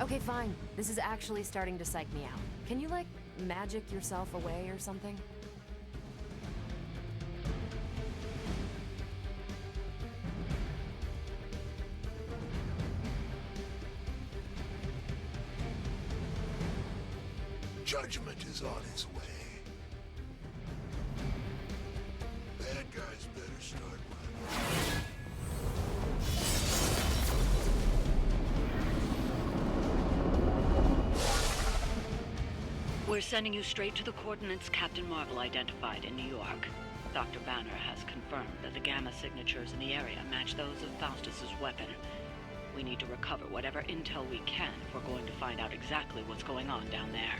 Okay, fine. This is actually starting to psych me out. Can you, like, magic yourself away or something? Judgment is on its way. Bad guys better start running. We're sending you straight to the coordinates Captain Marvel identified in New York. Dr. Banner has confirmed that the gamma signatures in the area match those of Faustus's weapon. We need to recover whatever intel we can if we're going to find out exactly what's going on down there.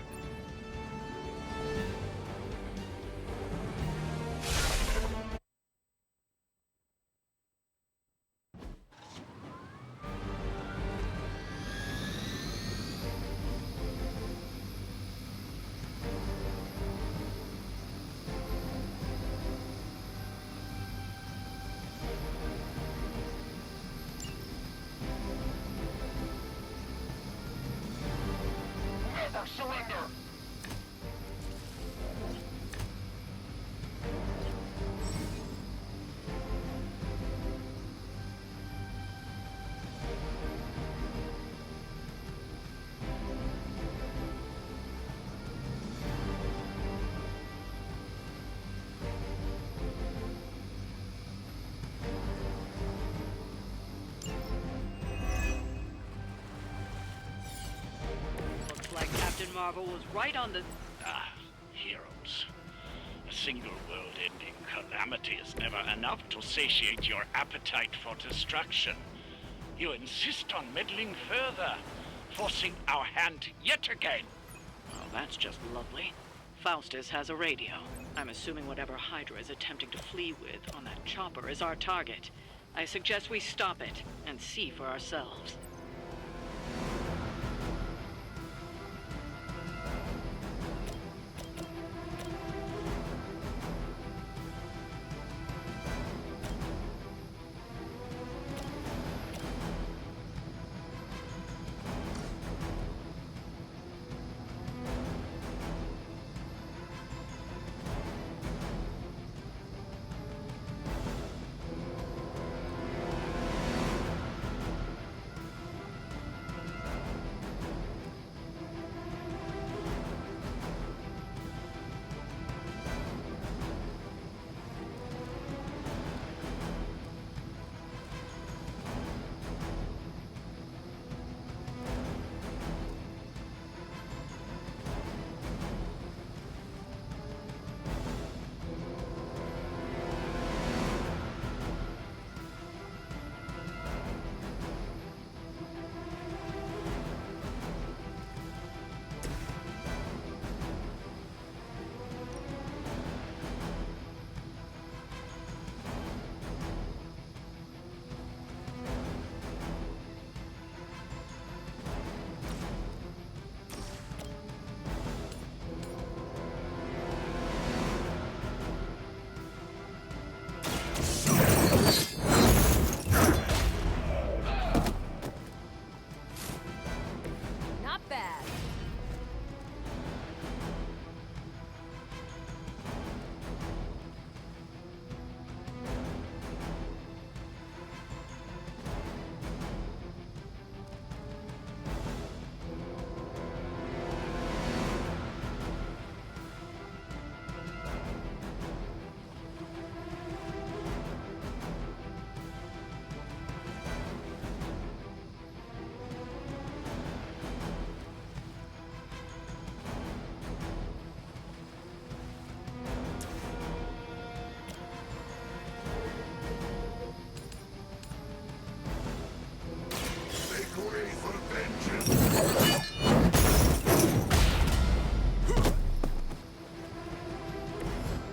Surrender! Captain Marvel was right on the... Heroes. A single world-ending calamity is never enough to satiate your appetite for destruction. You insist on meddling further, forcing our hand yet again. Well, that's just lovely. Faustus has a radio. I'm assuming whatever Hydra is attempting to flee with on that chopper is our target. I suggest we stop it and see for ourselves.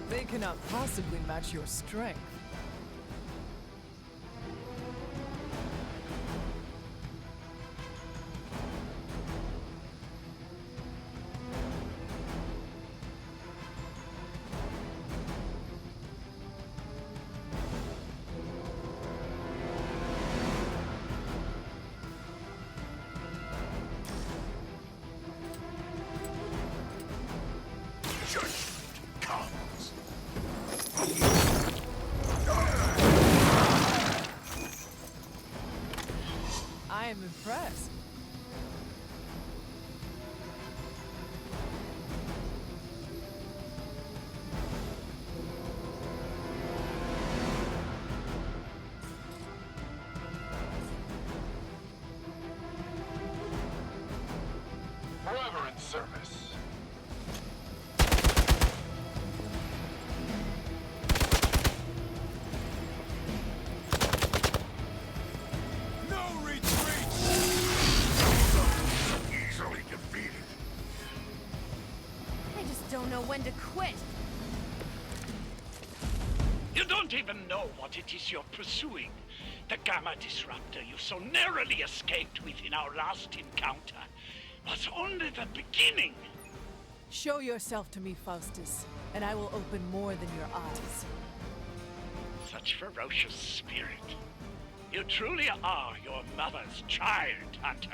They cannot possibly match your strength. I am impressed. Forever in service. No retreat! Easily defeated. I just don't know when to quit. You don't even know what it is you're pursuing. The Gamma Disruptor you so narrowly escaped with in our last encounter was only the beginning. Show yourself to me, Faustus, and I will open more than your eyes. Such ferocious spirit. You truly are your mother's child, Hunter.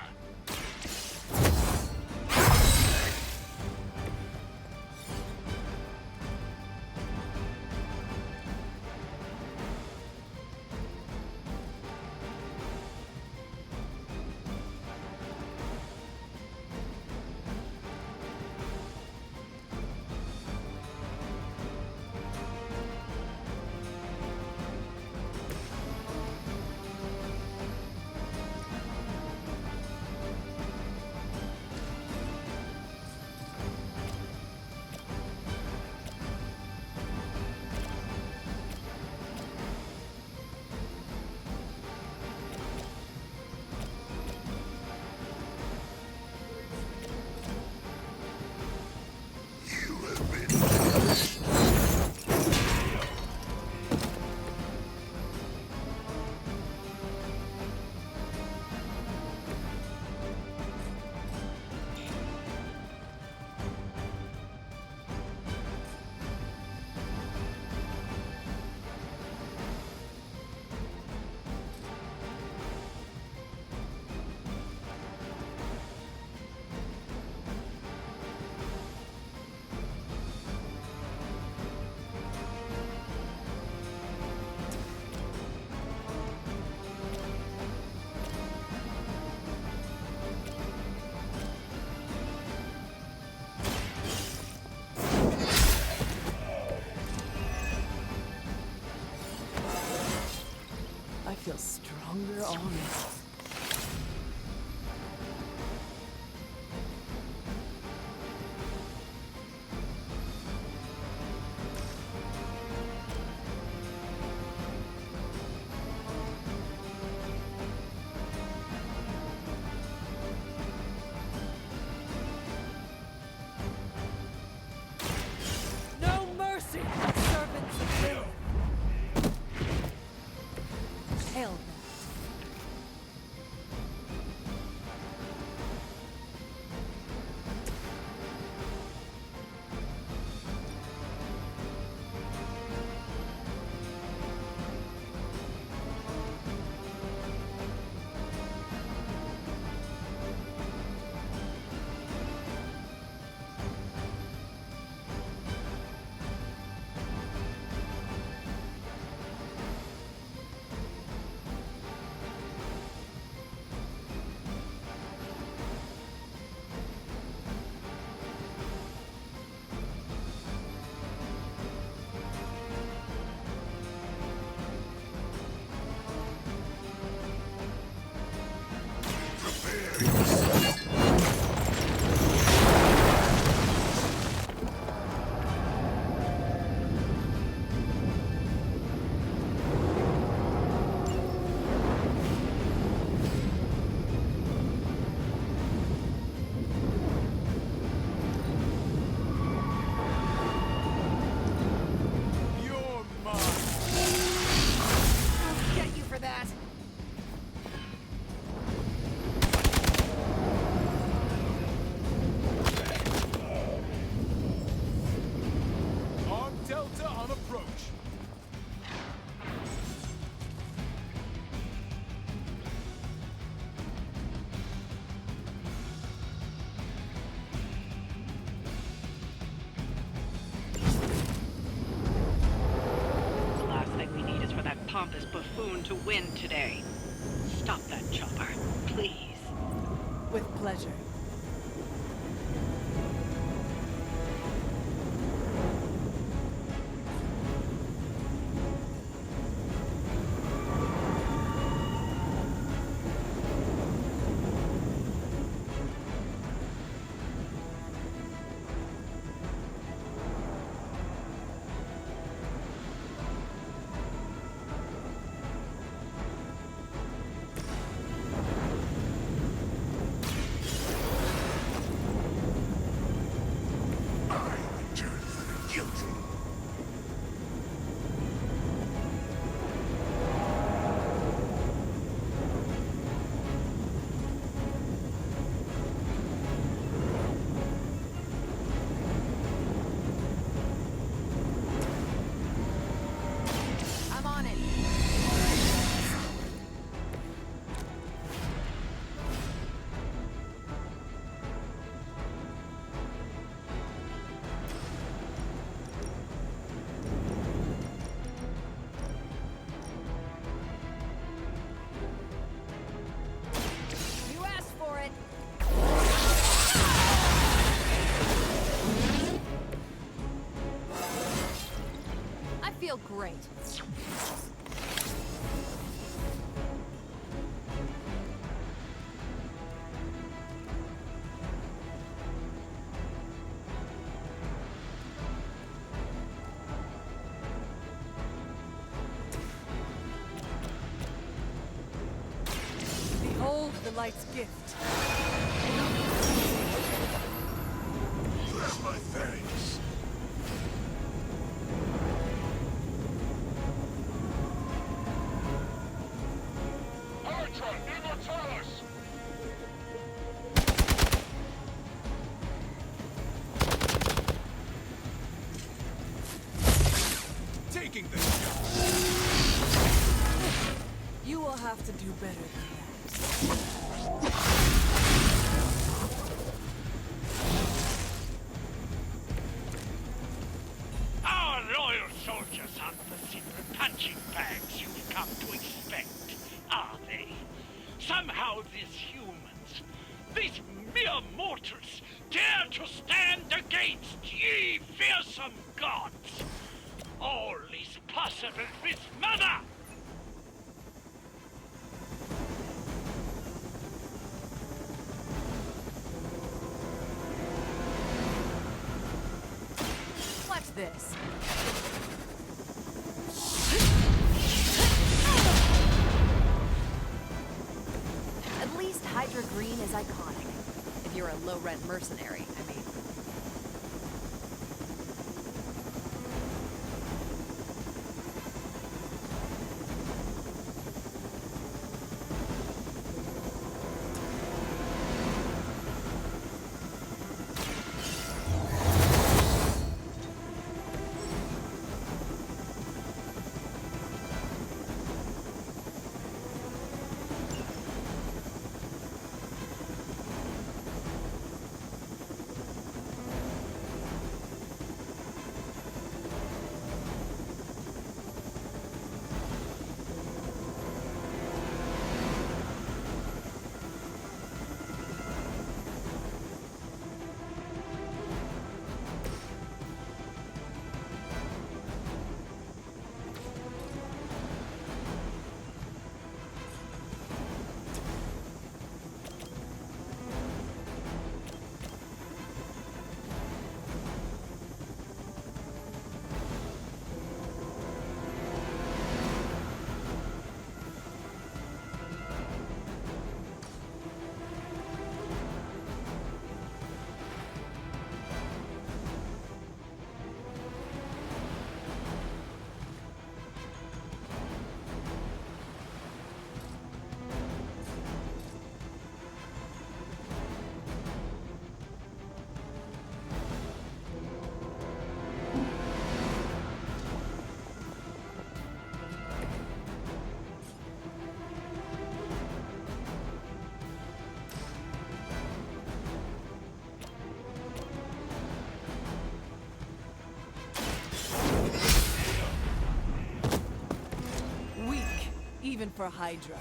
You have been punished. I feel stronger already. No mercy, servants of Lilith. Hail them. pompous buffoon to win today. Stop that chopper. please. With pleasure. Great. Behold the light's gift. There's my thanks. Taking this shot. You will have to do better than that. Our loyal soldiers aren't the secret punching bags you've come to expect, are they? Somehow these humans, these mere mortals, dare to stand against ye fearsome gods. All is possible with Mother! Watch this. At least Hydra Green is iconic. If you're a low-rent mercenary, I mean. Even for Hydra.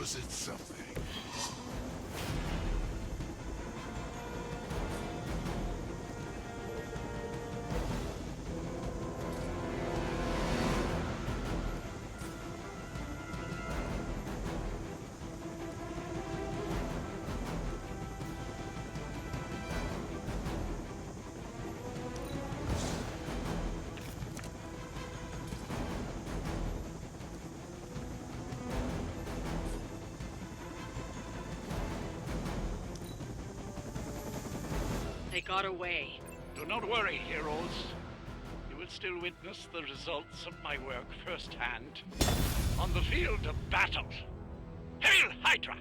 Was it something? They got away. Do not worry, heroes. You will still witness the results of my work firsthand on the field of battle. Hail Hydra!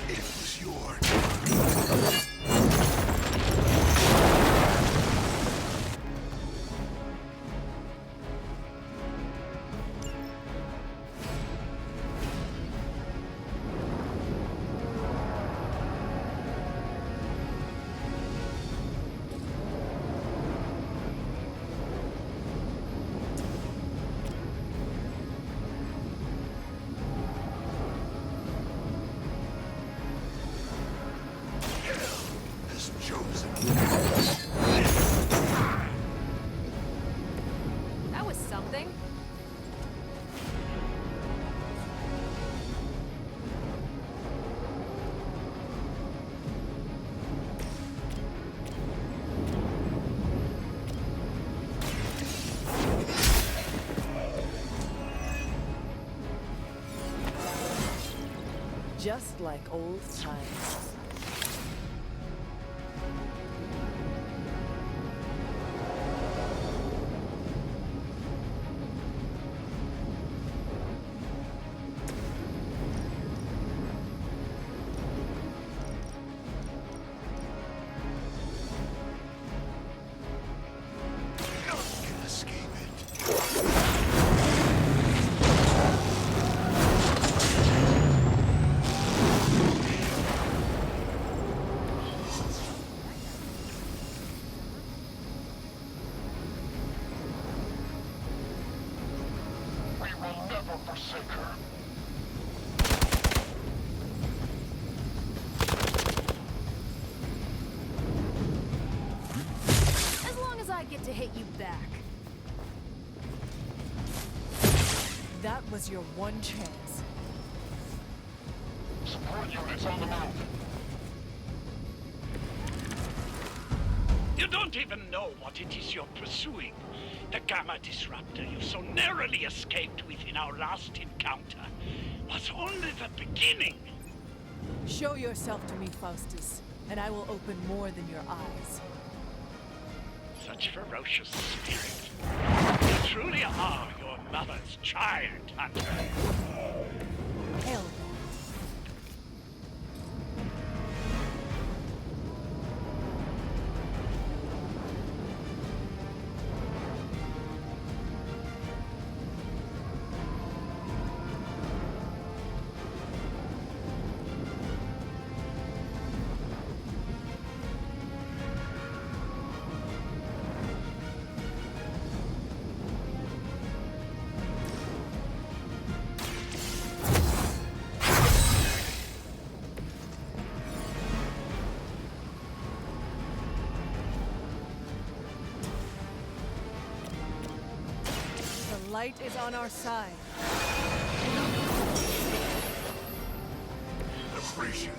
It was your has chosen. That was something. Just like old times. None can escape it. We will never forsake her. As long as I get to hit you back. That was your one chance. Support units on the move. You don't even know what it is you're pursuing. The Gamma Disruptor you so narrowly escaped with in our last encounter was only the beginning. Show yourself to me, Faustus, and I will open more than your eyes. Such ferocious spirit. You truly are your mother's child, Hunter. Hell. The light is on our side. Appreciate.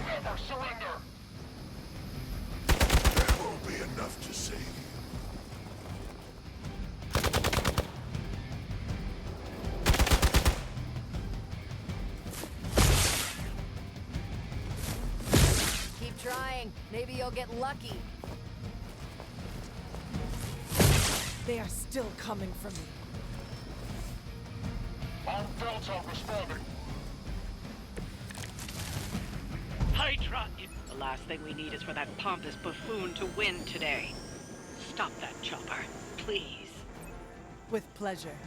Never surrender. That won't be enough to save you. exciting. Maybe you'll get lucky. They are still coming for me. On Delta responding. Hydra! The last thing we need is for that pompous buffoon to win today. Stop that chopper, please. With pleasure.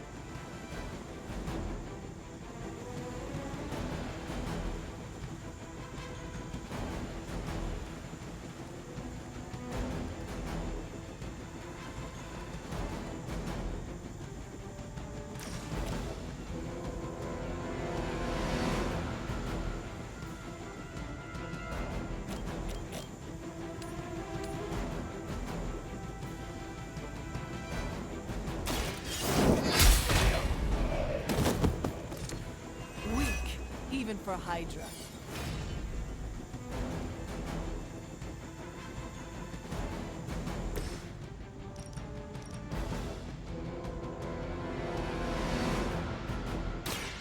Even for Hydra.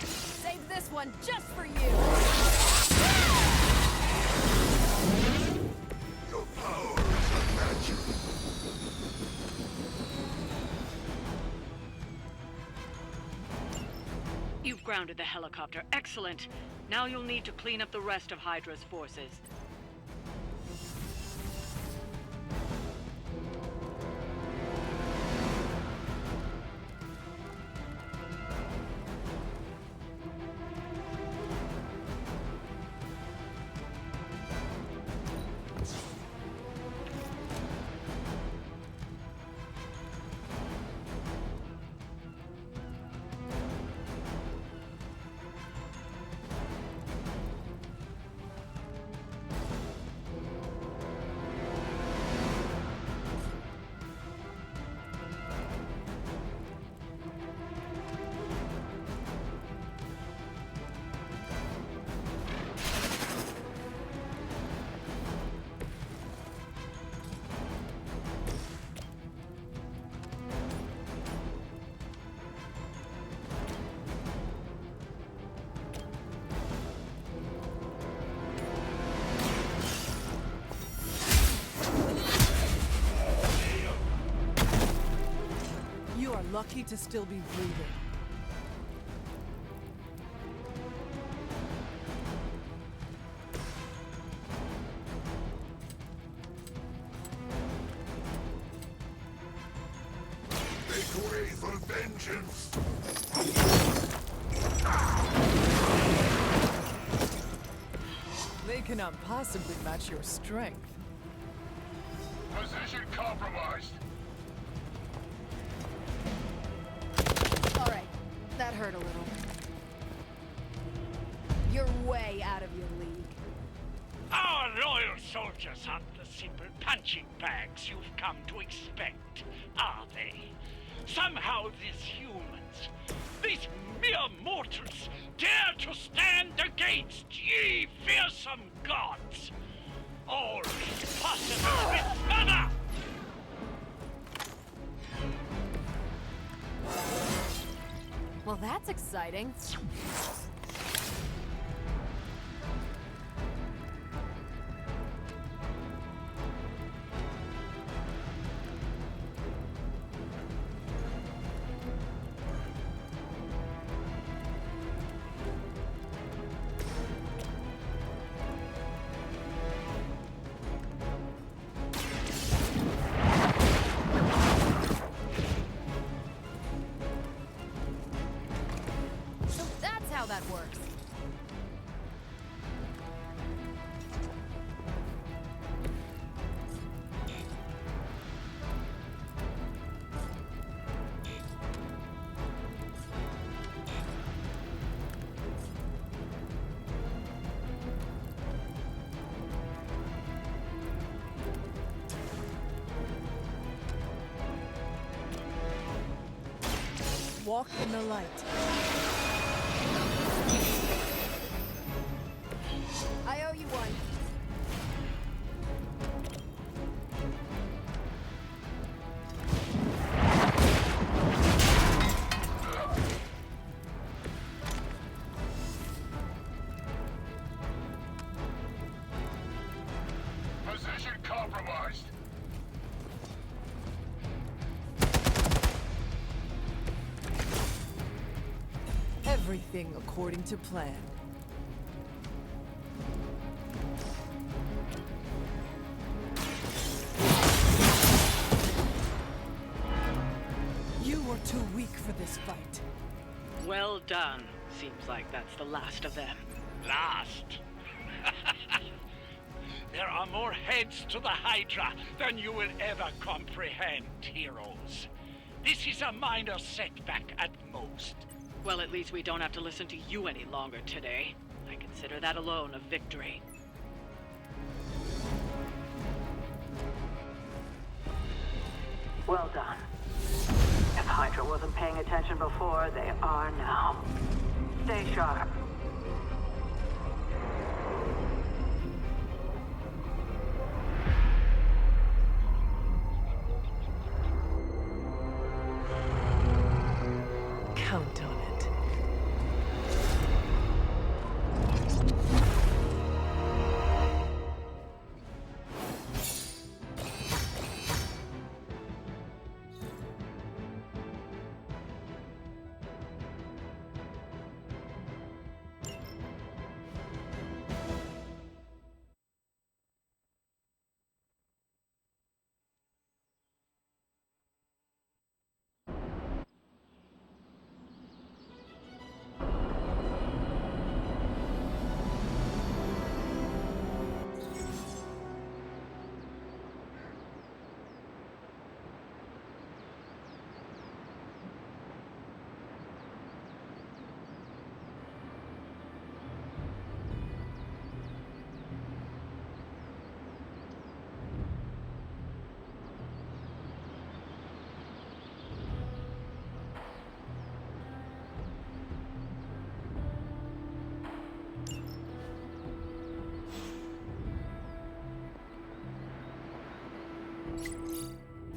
Save this one just for you! Your power is unmatched. You've grounded the helicopter. Excellent. Now you'll need to clean up the rest of Hydra's forces. You are lucky to still be breathing. Make way for vengeance. They cannot possibly match your strength. Position compromised. Alright, that hurt a little. You're way out of your league. Our loyal soldiers aren't the simple punching bags you've come to expect, are they? Somehow these humans, these mere mortals, dare to stand against ye fearsome gods. All is possible with mother! Well, that's exciting. So that's how that works. Walk in the light. I owe you one. Position Everything according to plan. You were too weak for this fight. Well done. Seems like that's the last of them. Last? There are more heads to the Hydra than you will ever comprehend, heroes. This is a minor setback at most. Well, at least we don't have to listen to you any longer today. I consider that alone a victory. Well done. If Hydra wasn't paying attention before, they are now. Stay sharp. Count on it.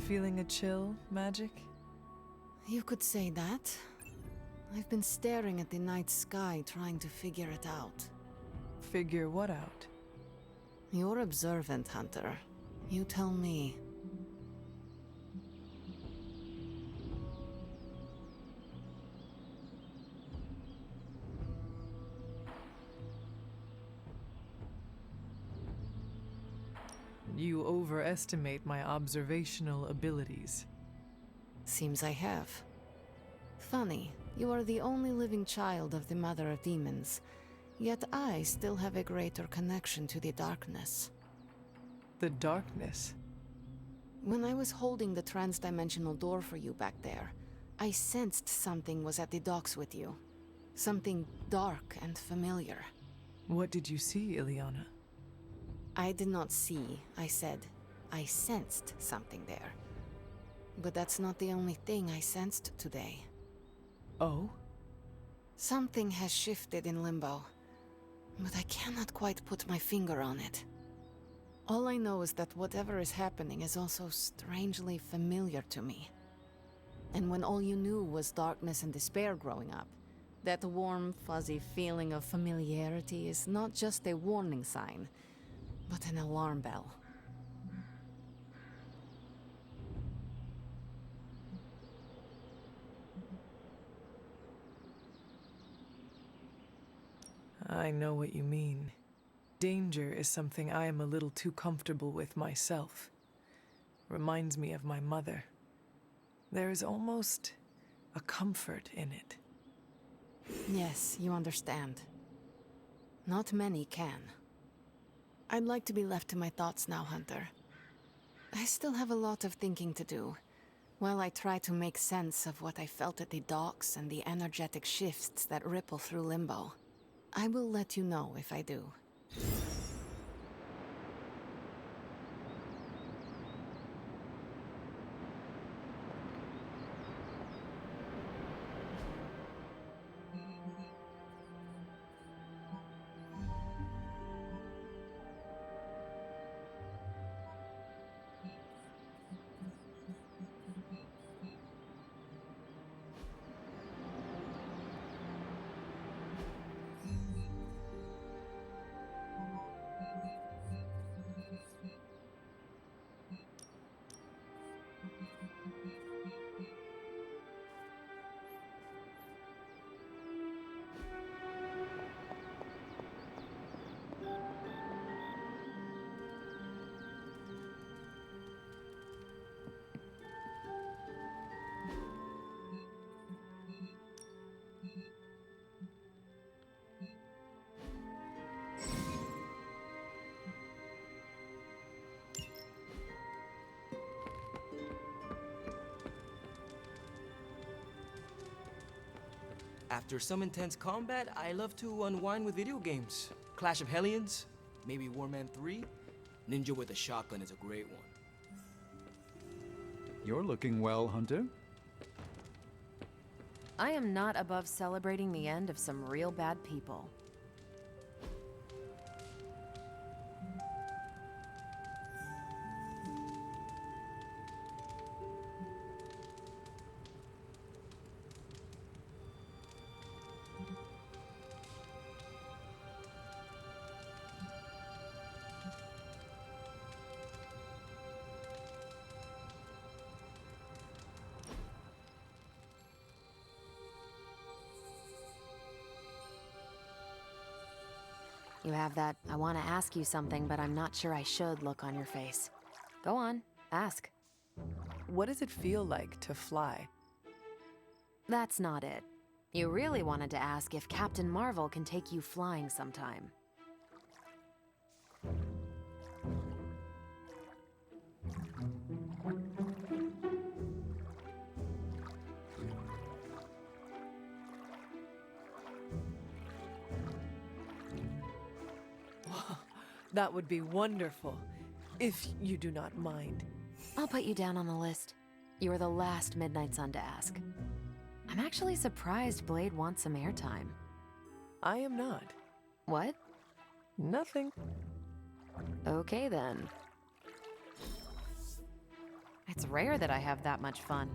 Feeling a chill, Magic? You could say that. I've been staring at the night sky trying to figure it out. Figure what out? You're observant, Hunter. You tell me. You overestimate my observational abilities. Seems I have. Funny, you are the only living child of the Mother of Demons, yet I still have a greater connection to the darkness. The darkness? When I was holding the trans-dimensional door for you back there, I sensed something was at the docks with you. Something dark and familiar. What did you see, Ileana? I did not see, I said. I sensed something there. But that's not the only thing I sensed today. Oh? Something has shifted in Limbo, but I cannot quite put my finger on it. All I know is that whatever is happening is also strangely familiar to me. And when all you knew was darkness and despair growing up, that warm, fuzzy feeling of familiarity is not just a warning sign, but an alarm bell. I know what you mean. Danger is something I am a little too comfortable with myself. Reminds me of my mother. There is almost a comfort in it. Yes, you understand. Not many can. I'd like to be left to my thoughts now, Hunter. I still have a lot of thinking to do, while I try to make sense of what I felt at the docks and the energetic shifts that ripple through Limbo. I will let you know if I do. After some intense combat, I love to unwind with video games. Clash of Hellions, maybe Warman 3. Ninja with a shotgun is a great one. You're looking well, Hunter. I am not above celebrating the end of some real bad people. You have that I want to ask you something, but I'm not sure I should look on your face. Go on, ask. What does it feel like to fly? That's not it. You really wanted to ask if Captain Marvel can take you flying sometime. That would be wonderful, if you do not mind. I'll put you down on the list. You are the last Midnight Sun to ask. I'm actually surprised Blade wants some airtime. I am not. What? Nothing. Okay then. It's rare that I have that much fun.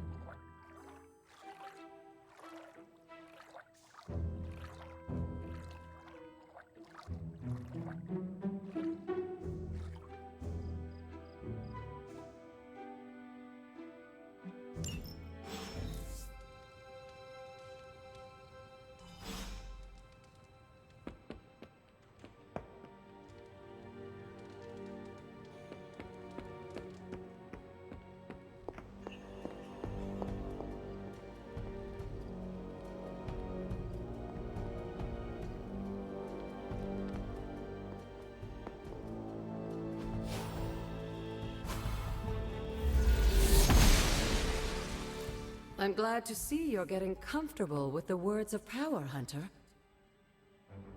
I'm glad to see you're getting comfortable with the words of power, Hunter.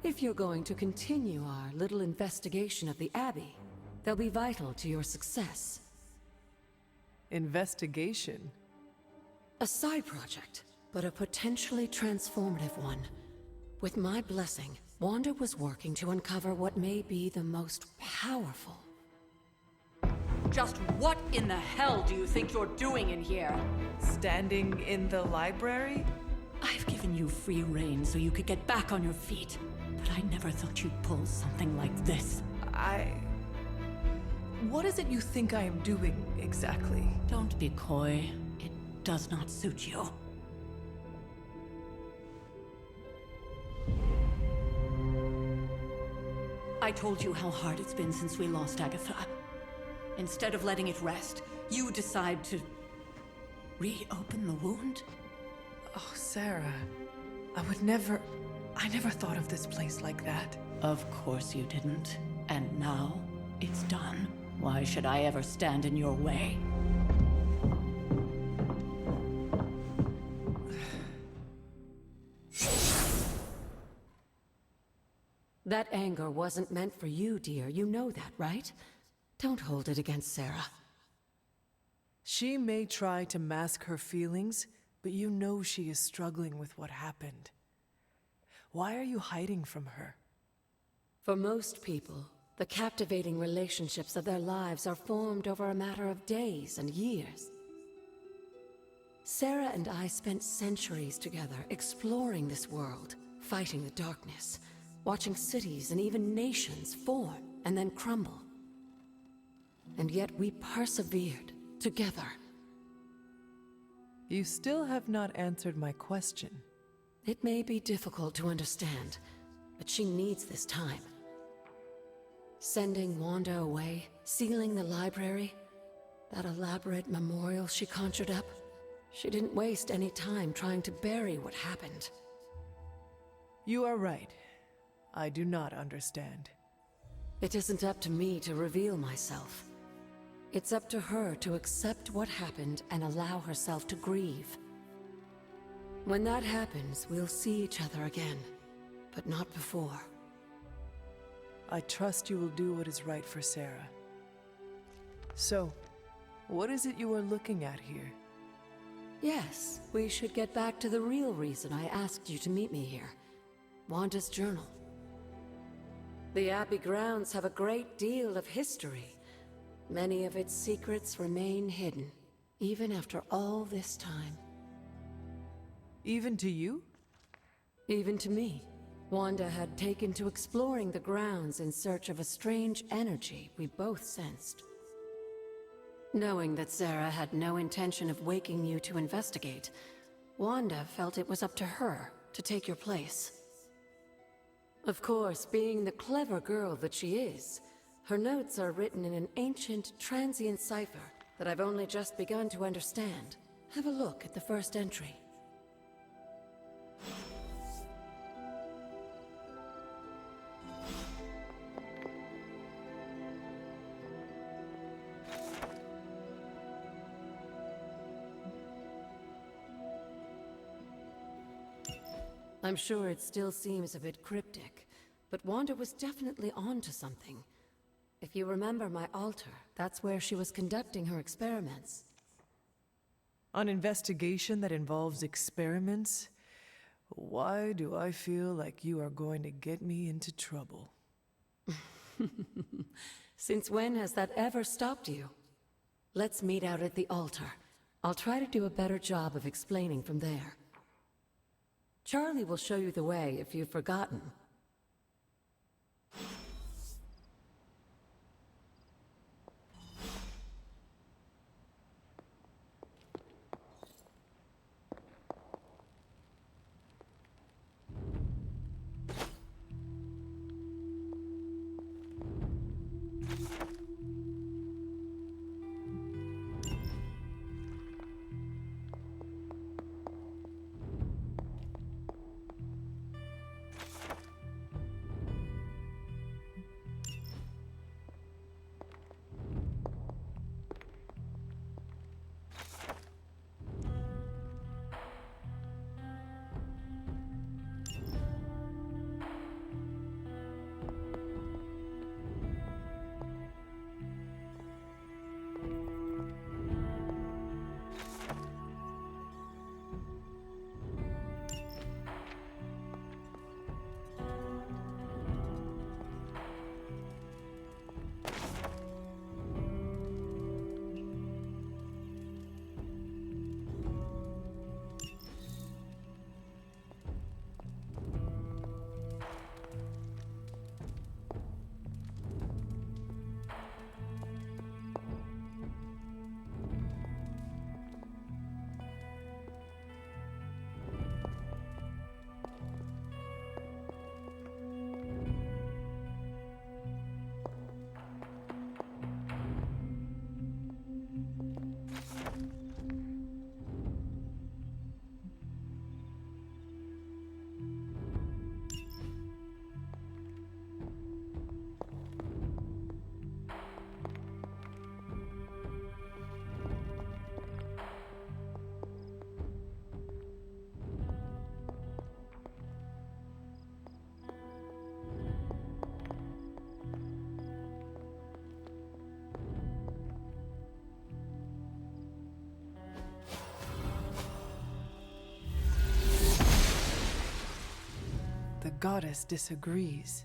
If you're going to continue our little investigation of the Abbey, they'll be vital to your success. Investigation? A side project, but a potentially transformative one. With my blessing, Wanda was working to uncover what may be the most powerful. Just what in the hell do you think you're doing in here? Standing in the library? I've given you free rein so you could get back on your feet, but I never thought you'd pull something like this. What is it you think I am doing, exactly? Don't be coy. It does not suit you. I told you how hard it's been since we lost Agatha. Instead of letting it rest, you decide to reopen the wound? Oh, Sarah. I never thought of this place like that. Of course you didn't. And now, it's done. Why should I ever stand in your way? That anger wasn't meant for you, dear. You know that, right? Don't hold it against Sarah. She may try to mask her feelings, but you know she is struggling with what happened. Why are you hiding from her? For most people, the captivating relationships of their lives are formed over a matter of days and years. Sarah and I spent centuries together exploring this world, fighting the darkness, watching cities and even nations form and then crumble. And yet we persevered, together. You still have not answered my question. It may be difficult to understand, but she needs this time. Sending Wanda away, sealing the library, that elaborate memorial she conjured up, she didn't waste any time trying to bury what happened. You are right. I do not understand. It isn't up to me to reveal myself. It's up to her to accept what happened and allow herself to grieve. When that happens, we'll see each other again, but not before. I trust you will do what is right for Sarah. So, what is it you are looking at here? Yes, we should get back to the real reason I asked you to meet me here. Wanda's journal. The Abbey grounds have a great deal of history. Many of its secrets remain hidden, even after all this time. Even to you? Even to me. Wanda had taken to exploring the grounds in search of a strange energy we both sensed. Knowing that Sarah had no intention of waking you to investigate, Wanda felt it was up to her to take your place. Of course, being the clever girl that she is, her notes are written in an ancient, transient cipher that I've only just begun to understand. Have a look at the first entry. I'm sure it still seems a bit cryptic, but Wanda was definitely onto something. If you remember my altar, that's where she was conducting her experiments. An investigation that involves experiments? Why do I feel like you are going to get me into trouble? Since when has that ever stopped you? Let's meet out at the altar. I'll try to do a better job of explaining from there. Charlie will show you the way if you've forgotten. The goddess disagrees.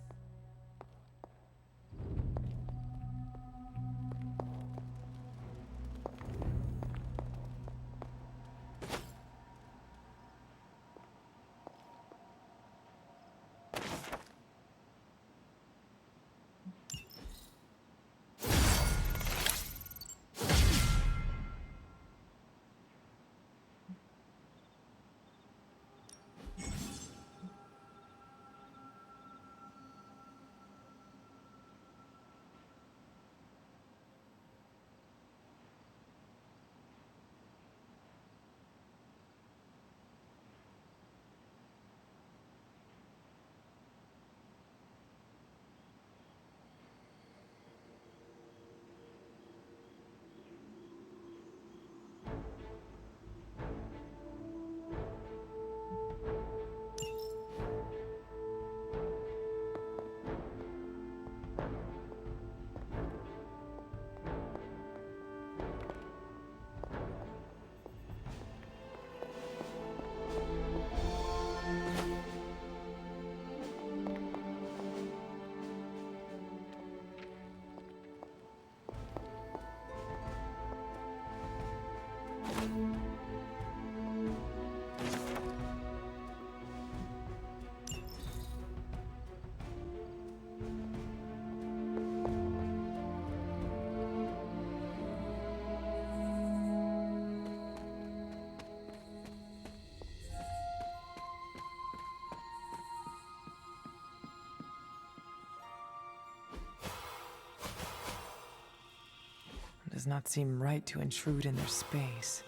does not seem right to intrude in their space.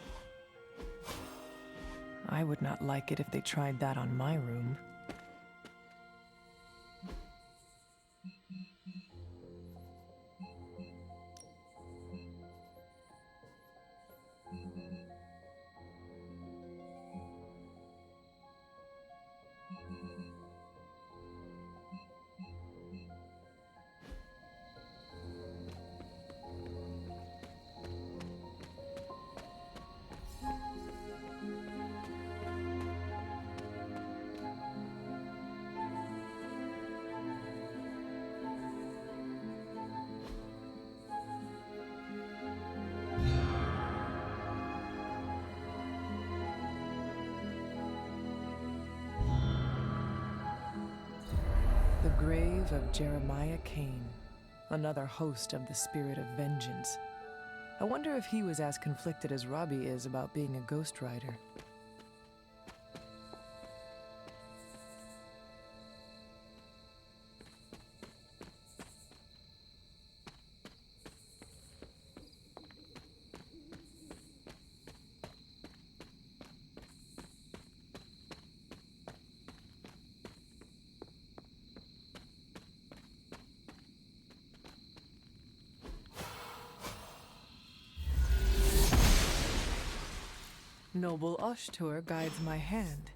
I would not like it if they tried that on my room. The grave of Jeremiah Cain, another host of the spirit of vengeance. I wonder if he was as conflicted as Robbie is about being a ghostwriter. Noble Ashtur guides my hand.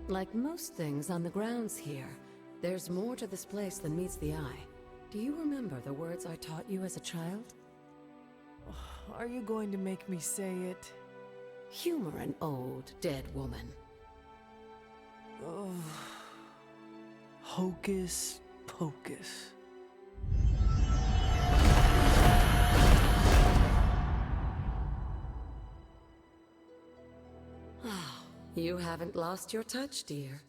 Like most things on the grounds here, there's more to this place than meets the eye. Do you remember the words I taught you as a child? Are you going to make me say it? Humor an old, dead woman. Oh. Hocus pocus. You haven't lost your touch, dear.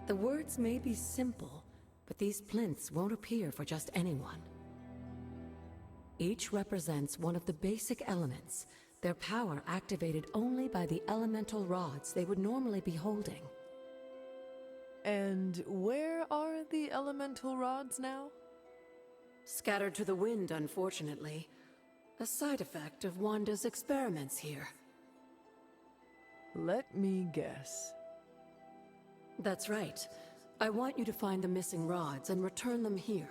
The words may be simple, but these plinths won't appear for just anyone. Each represents one of the basic elements, their power activated only by the elemental rods they would normally be holding. And where are the elemental rods now? Scattered to the wind, unfortunately. A side effect of Wanda's experiments here. Let me guess. That's right. I want you to find the missing rods and return them here.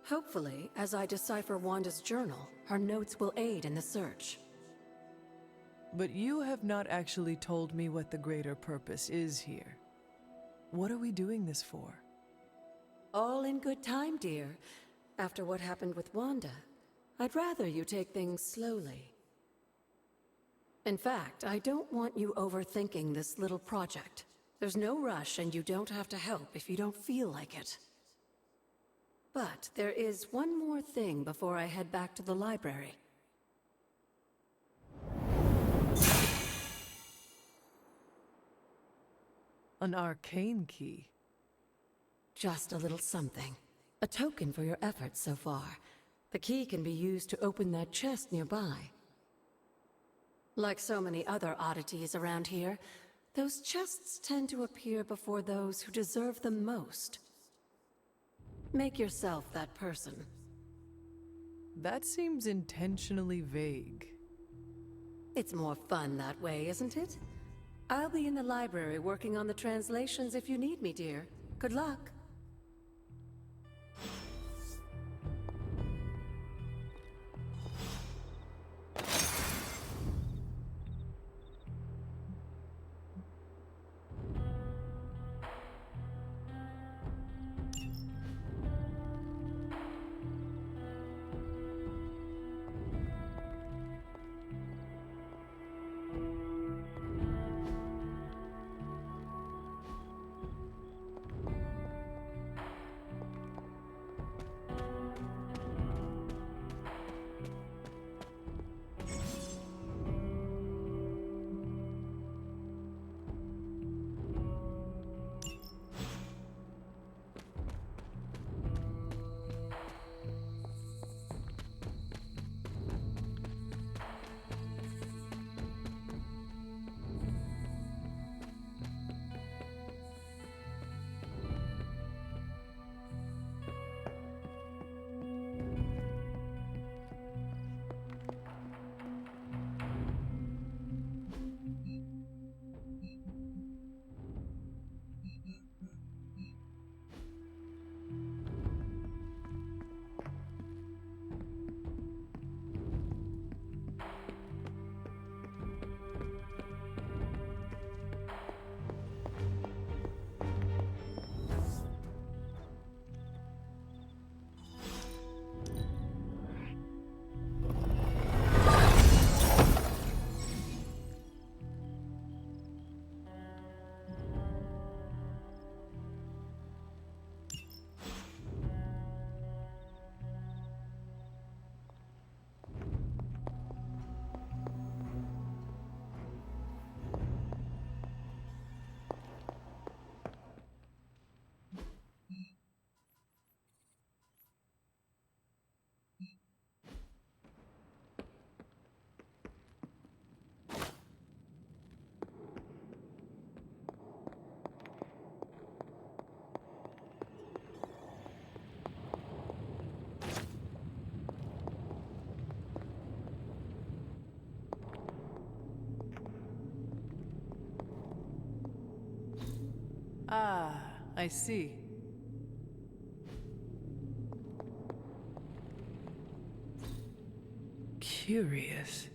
Hopefully, as I decipher Wanda's journal, her notes will aid in the search. But you have not actually told me what the greater purpose is here. What are we doing this for? All in good time, dear. After what happened with Wanda, I'd rather you take things slowly. In fact, I don't want you overthinking this little project. There's no rush, and you don't have to help if you don't feel like it. But there is one more thing before I head back to the library. An arcane key. Just a little something. A token for your efforts so far. The key can be used to open that chest nearby. Like so many other oddities around here, those chests tend to appear before those who deserve them most. Make yourself that person. That seems intentionally vague. It's more fun that way, isn't it? I'll be in the library working on the translations if you need me, dear. Good luck. Ah, I see. Curious.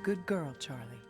Good girl, Charlie.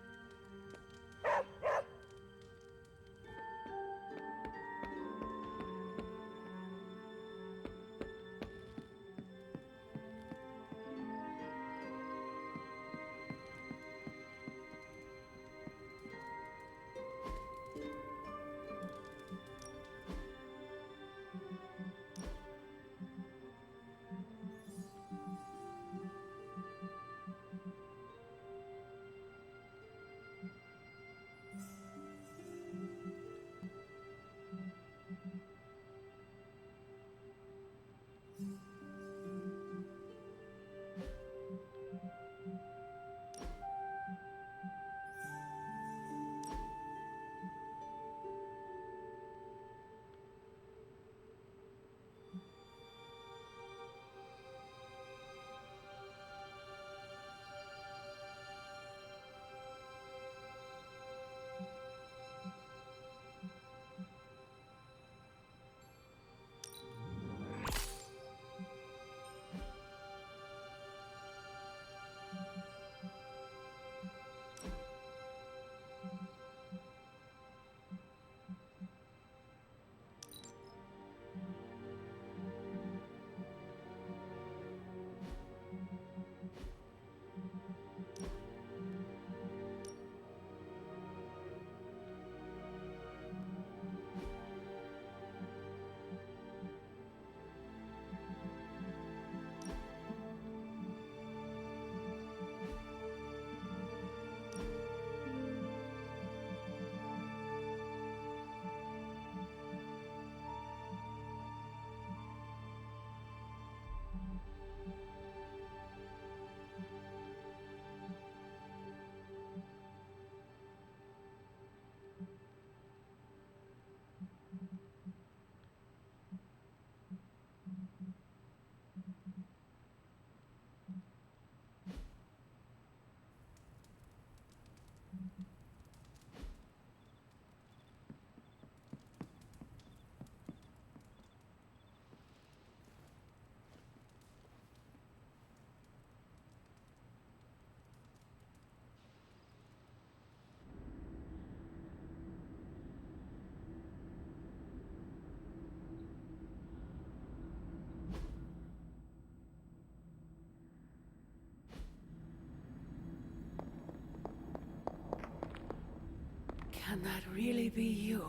Can that really be you?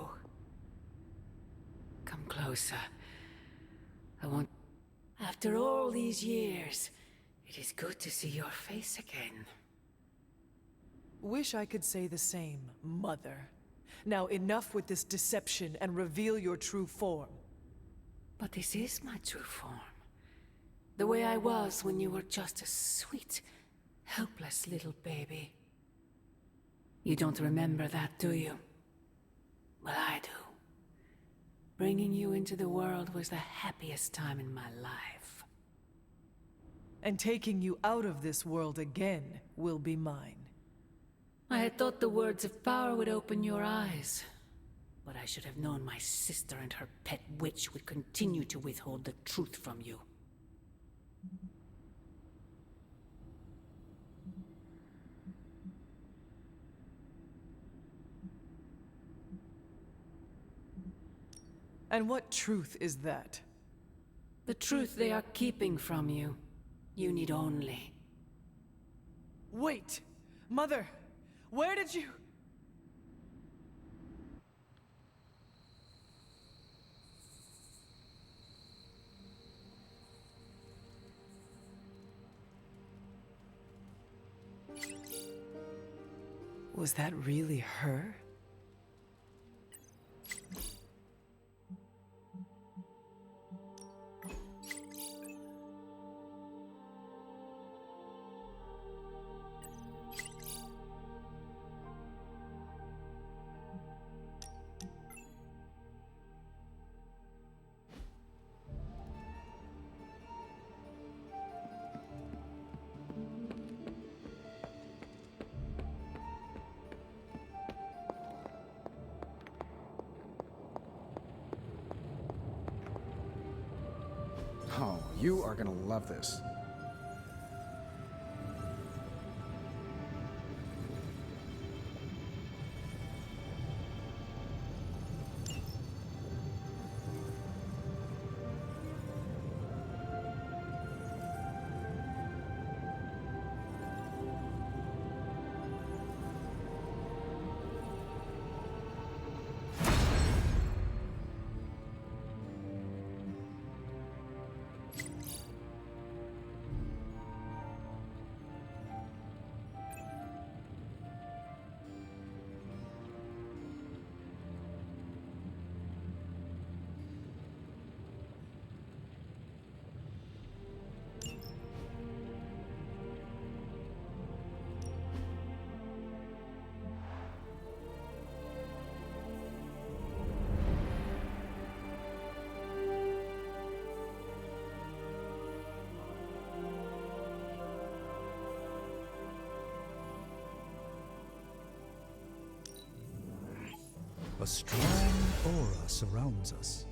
Come closer. I want... After all these years, it is good to see your face again. Wish I could say the same, Mother. Now enough with this deception and reveal your true form. But this is my true form. The way I was when you were just a sweet, helpless little baby. You don't remember that, do you? Well, I do. Bringing you into the world was the happiest time in my life. And taking you out of this world again will be mine. I had thought the words of power would open your eyes. But I should have known my sister and her pet witch would continue to withhold the truth from you. And what truth is that? The truth they are keeping from you. You need only... Wait! Mother! Where did you... Was that really her? Oh, you are gonna love this. A strong aura surrounds us.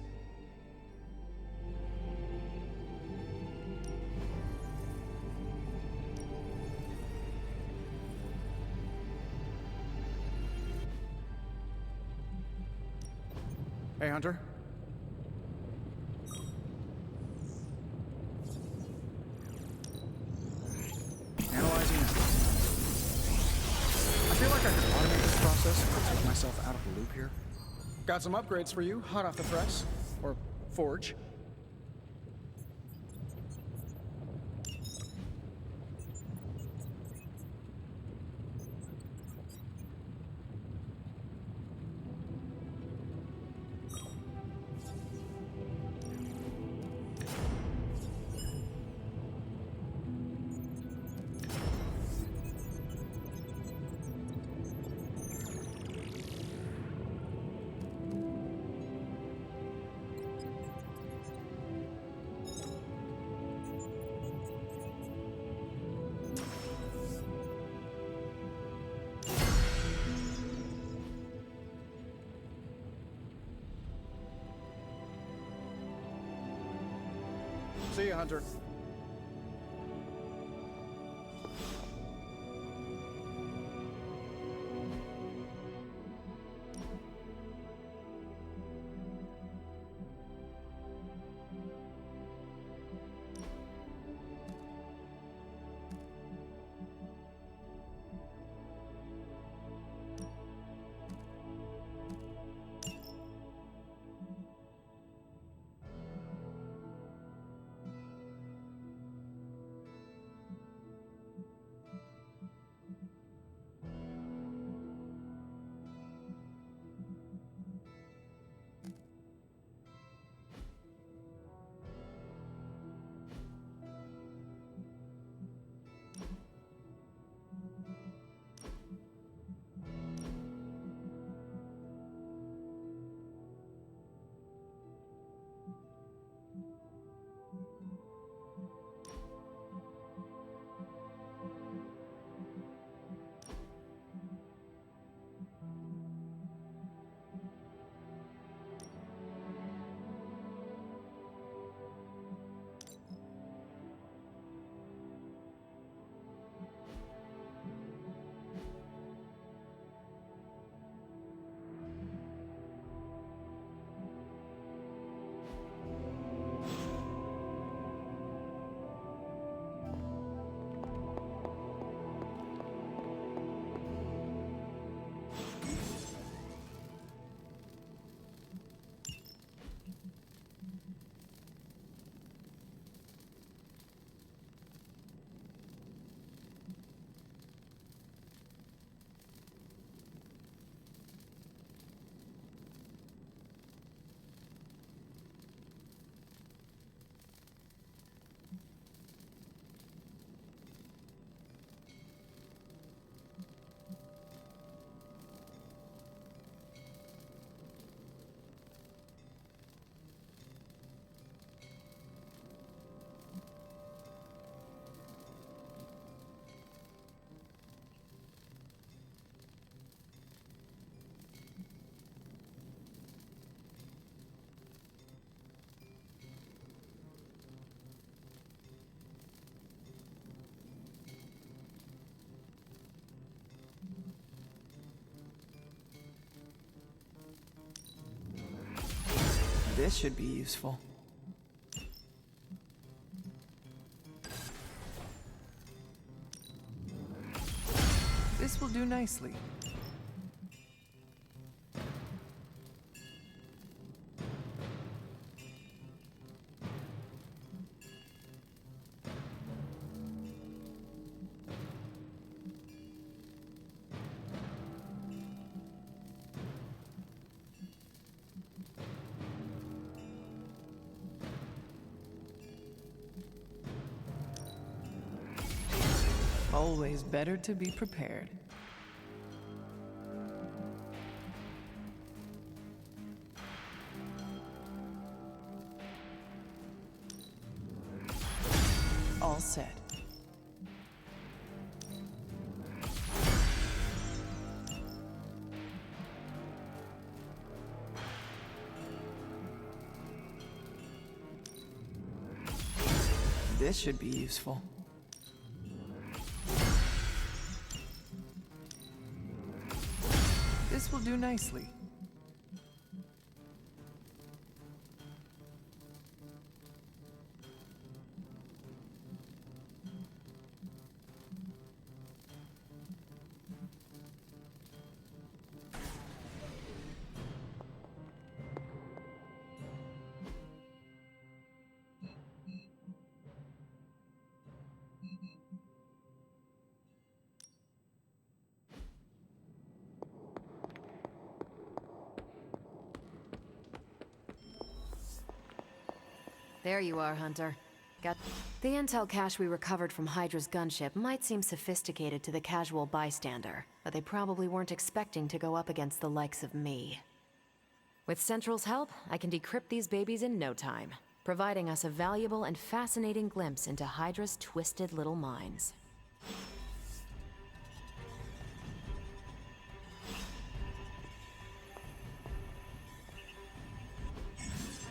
Hey, Hunter. Analyzing. I feel like I could automate this process or take myself out of the loop here. Got some upgrades for you, hot off the press. Or forge. See you, Hunter. This should be useful. This will do nicely. Always better to be prepared. All set. This should be useful. This will do nicely. There you are, Hunter. Got the intel cache we recovered from Hydra's gunship might seem sophisticated to the casual bystander, but they probably weren't expecting to go up against the likes of me. With Central's help, I can decrypt these babies in no time, providing us a valuable and fascinating glimpse into Hydra's twisted little minds.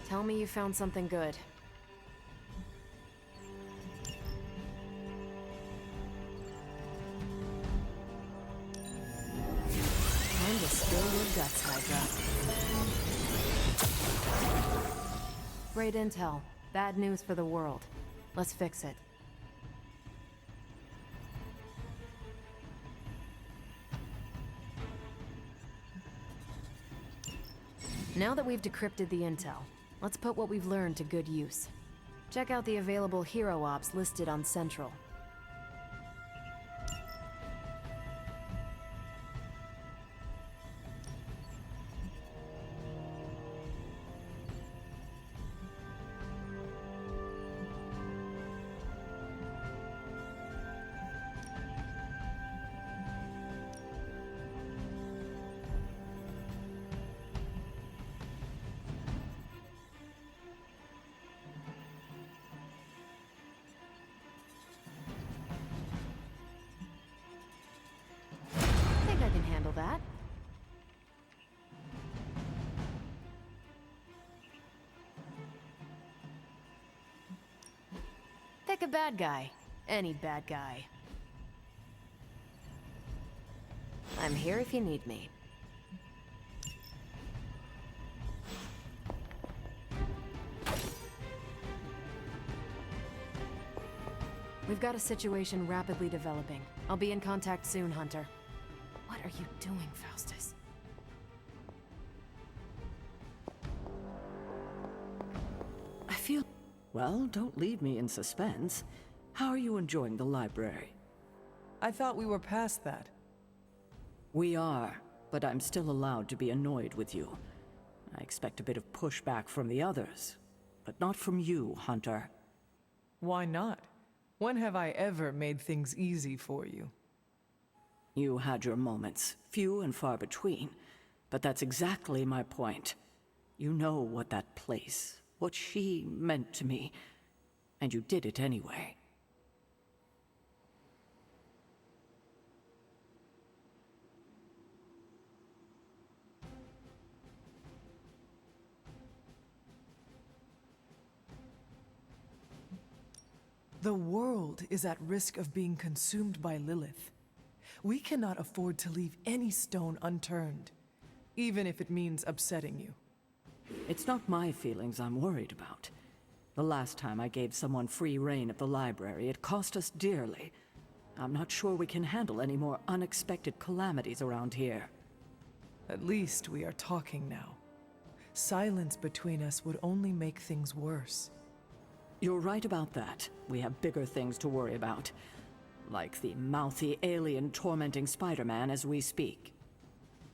Tell me you found something good. Time to spill your guts, Hydra. Great intel. Bad news for the world. Let's fix it. Now that we've decrypted the intel, let's put what we've learned to good use. Check out the available hero ops listed on Central. That. Pick a bad guy. Any bad guy. I'm here if you need me. We've got a situation rapidly developing. I'll be in contact soon, Hunter. What are you doing, Faustus? I feel... Well, don't leave me in suspense. How are you enjoying the library? I thought we were past that. We are, but I'm still allowed to be annoyed with you. I expect a bit of pushback from the others, but not from you, Hunter. Why not? When have I ever made things easy for you? You had your moments, few and far between, but that's exactly my point. You know what that place, what she meant to me, and you did it anyway. The world is at risk of being consumed by Lilith. We cannot afford to leave any stone unturned, even if it means upsetting you. It's not my feelings I'm worried about. The last time I gave someone free rein at the library, it cost us dearly. I'm not sure we can handle any more unexpected calamities around here. At least we are talking now. Silence between us would only make things worse. You're right about that. We have bigger things to worry about. Like the mouthy alien tormenting Spider-Man as we speak.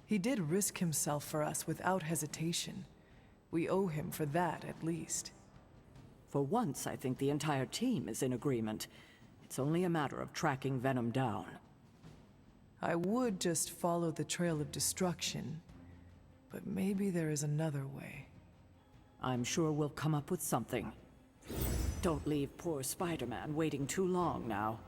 He did risk himself for us without hesitation. We owe him for that, at least. For once, I think the entire team is in agreement. It's only a matter of tracking Venom down. I would just follow the trail of destruction, but maybe there is another way. I'm sure we'll come up with something. Don't leave poor Spider-Man waiting too long now.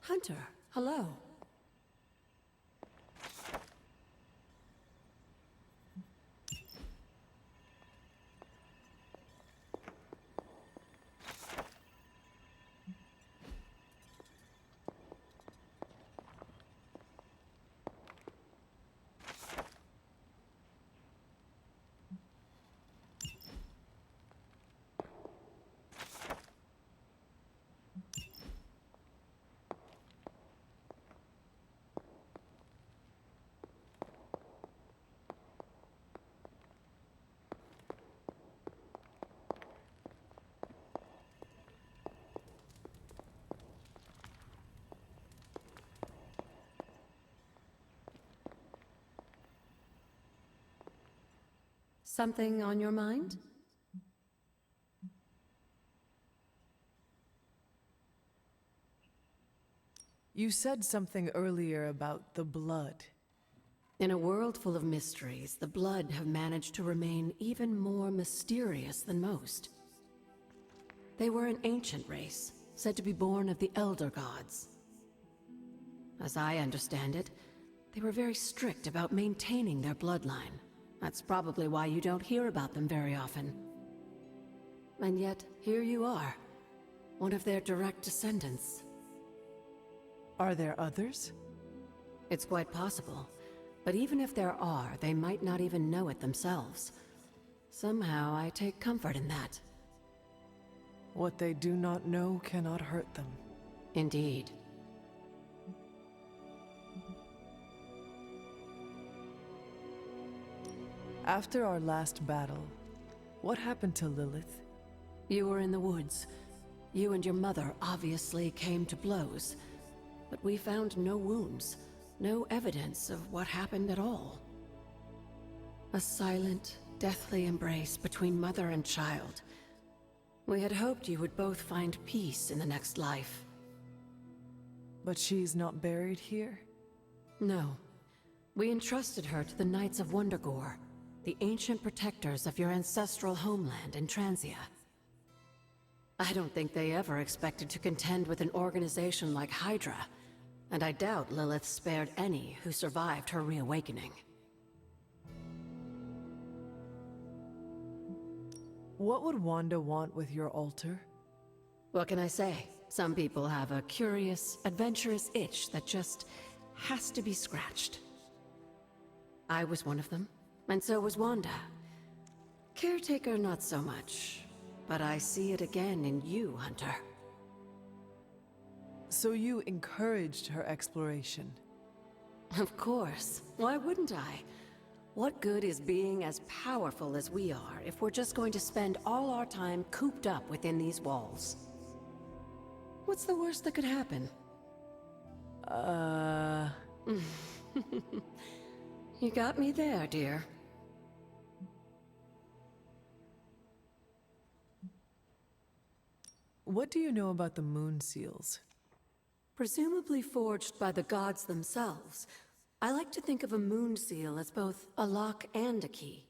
Hunter, hello. Something on your mind? You said something earlier about the blood. In a world full of mysteries, the blood have managed to remain even more mysterious than most. They were an ancient race, said to be born of the Elder Gods. As I understand it, they were very strict about maintaining their bloodline. That's probably why you don't hear about them very often. And yet, here you are, one of their direct descendants. Are there others? It's quite possible. But even if there are, they might not even know it themselves. Somehow, I take comfort in that. What they do not know cannot hurt them. Indeed. After our last battle, what happened to Lilith? You were in the woods. You and your mother obviously came to blows. But we found no wounds, no evidence of what happened at all. A silent, deathly embrace between mother and child. We had hoped you would both find peace in the next life. But she's not buried here? No. We entrusted her to the Knights of Wondergore, the ancient protectors of your ancestral homeland in Transia. I don't think they ever expected to contend with an organization like Hydra, and I doubt Lilith spared any who survived her reawakening. What would Wanda want with your altar? What can I say? Some people have a curious, adventurous itch that just has to be scratched. I was one of them, and so was Wanda. Caretaker, not so much, but I see it again in you, Hunter. So you encouraged her exploration? Of course. Why wouldn't I? What good is being as powerful as we are if we're just going to spend all our time cooped up within these walls? What's the worst that could happen? You got me there, dear. What do you know about the moon seals? Presumably forged by the gods themselves, I like to think of a moon seal as both a lock and a key.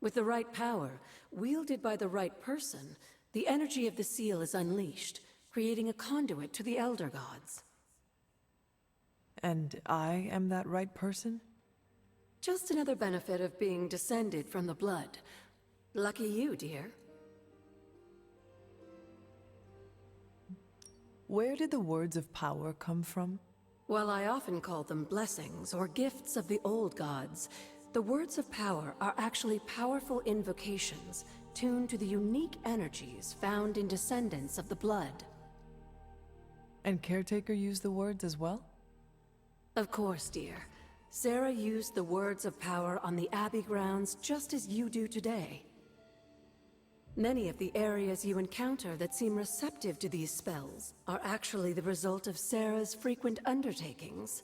With the right power, wielded by the right person, The energy of the seal is unleashed, creating a conduit to the Elder Gods. And I am that right person? Just another benefit of being descended from the blood. Lucky you, dear. Where did the words of power come from? While I often call them blessings or gifts of the old gods, the words of power are actually powerful invocations tuned to the unique energies found in descendants of the blood. And Caretaker used the words as well? Of course, dear. Sarah used the words of power on the Abbey grounds just as you do today. Many of the areas you encounter that seem receptive to these spells are actually the result of Sarah's frequent undertakings.